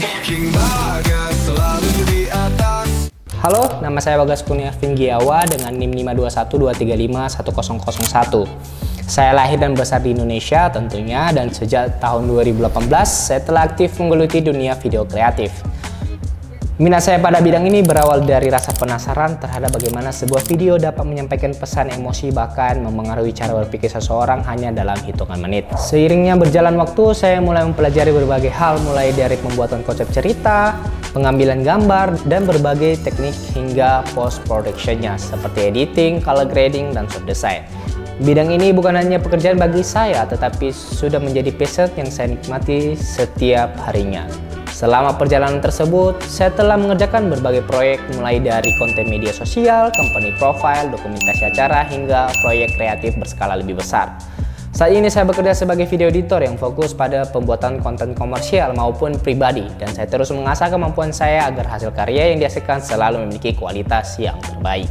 King Bagas selalu di atas. Halo, nama saya Bagas Kurnia Vinggiawa dengan NIM 521235101. Saya lahir dan besar di Indonesia tentunya, dan sejak tahun 2018 saya telah aktif menggeluti dunia video kreatif. Minat saya pada bidang ini berawal dari rasa penasaran terhadap bagaimana sebuah video dapat menyampaikan pesan emosi, bahkan memengaruhi cara berpikir seseorang hanya dalam hitungan menit. Seiringnya berjalan waktu, saya mulai mempelajari berbagai hal, mulai dari pembuatan konsep cerita, pengambilan gambar, dan berbagai teknik hingga post-production-nya seperti editing, color grading, dan sound design. Bidang ini bukan hanya pekerjaan bagi saya, tetapi sudah menjadi passion yang saya nikmati setiap harinya. Selama perjalanan tersebut, saya telah mengerjakan berbagai proyek, mulai dari konten media sosial, company profile, dokumentasi acara, hingga proyek kreatif berskala lebih besar. Saat ini saya bekerja sebagai video editor yang fokus pada pembuatan konten komersial maupun pribadi, dan saya terus mengasah kemampuan saya agar hasil karya yang dihasilkan selalu memiliki kualitas yang terbaik.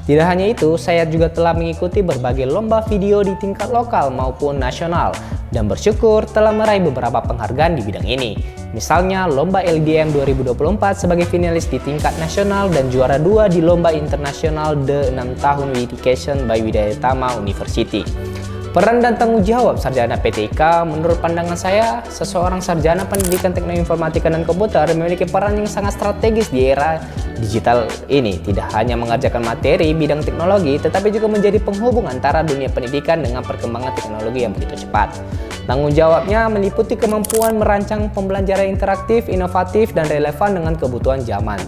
Tidak hanya itu, saya juga telah mengikuti berbagai lomba video di tingkat lokal maupun nasional, dan bersyukur telah meraih beberapa penghargaan di bidang ini. Misalnya lomba LDM 2024 sebagai finalis di tingkat nasional dan juara 2 di lomba internasional The 6 Tahun Education by Widayatama University. Peran dan tanggung jawab sarjana PTIK, menurut pandangan saya, seseorang sarjana pendidikan teknologi informatika dan komputer memiliki peran yang sangat strategis di era digital ini. Tidak hanya mengerjakan materi bidang teknologi, tetapi juga menjadi penghubung antara dunia pendidikan dengan perkembangan teknologi yang begitu cepat. Tanggung jawabnya meliputi kemampuan merancang pembelajaran interaktif, inovatif, dan relevan dengan kebutuhan zaman,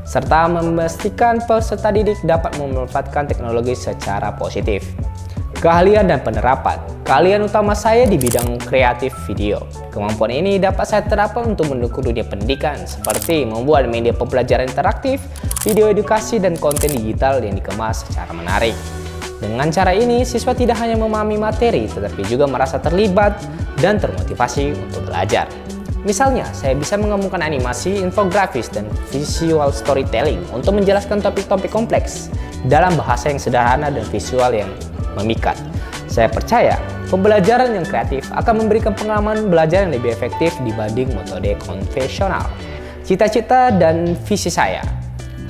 serta memastikan peserta didik dapat memanfaatkan teknologi secara positif. Keahlian dan penerapan. Keahlian utama saya di bidang kreatif video. Kemampuan ini dapat saya terapkan untuk mendukung dunia pendidikan, seperti membuat media pembelajaran interaktif, video edukasi, dan konten digital yang dikemas secara menarik. Dengan cara ini, siswa tidak hanya memahami materi, tetapi juga merasa terlibat dan termotivasi untuk belajar. Misalnya, saya bisa menggabungkan animasi, infografis, dan visual storytelling untuk menjelaskan topik-topik kompleks dalam bahasa yang sederhana dan visual yang memikat. Saya percaya pembelajaran yang kreatif akan memberikan pengalaman belajar yang lebih efektif dibanding metode konvensional. Cita-cita dan visi saya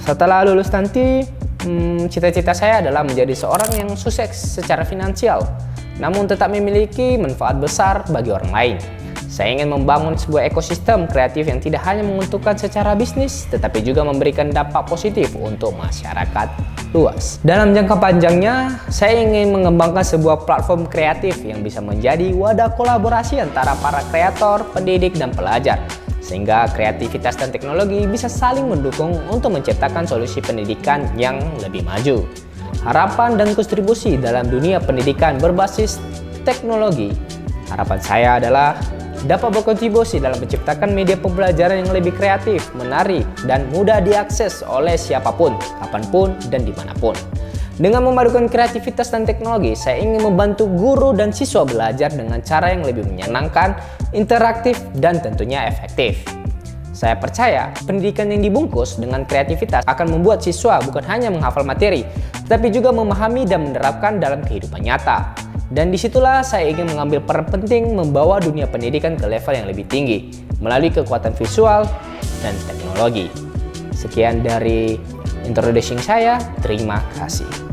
setelah lulus nanti, cita-cita saya adalah menjadi seorang yang sukses secara finansial, namun tetap memiliki manfaat besar bagi orang lain. Saya ingin membangun sebuah ekosistem kreatif yang tidak hanya menguntungkan secara bisnis, tetapi juga memberikan dampak positif untuk masyarakat luas. Dalam jangka panjangnya, saya ingin mengembangkan sebuah platform kreatif yang bisa menjadi wadah kolaborasi antara para kreator, pendidik, dan pelajar, sehingga kreativitas dan teknologi bisa saling mendukung untuk menciptakan solusi pendidikan yang lebih maju. Harapan dan kontribusi dalam dunia pendidikan berbasis teknologi. Harapan saya adalah dapat berkontribusi dalam menciptakan media pembelajaran yang lebih kreatif, menarik, dan mudah diakses oleh siapapun, kapanpun, dan dimanapun. Dengan memadukan kreativitas dan teknologi, saya ingin membantu guru dan siswa belajar dengan cara yang lebih menyenangkan, interaktif, dan tentunya efektif. Saya percaya pendidikan yang dibungkus dengan kreativitas akan membuat siswa bukan hanya menghafal materi, tetapi juga memahami dan menerapkan dalam kehidupan nyata. Dan disitulah saya ingin mengambil peran penting membawa dunia pendidikan ke level yang lebih tinggi melalui kekuatan visual dan teknologi. Sekian dari introduction saya, terima kasih.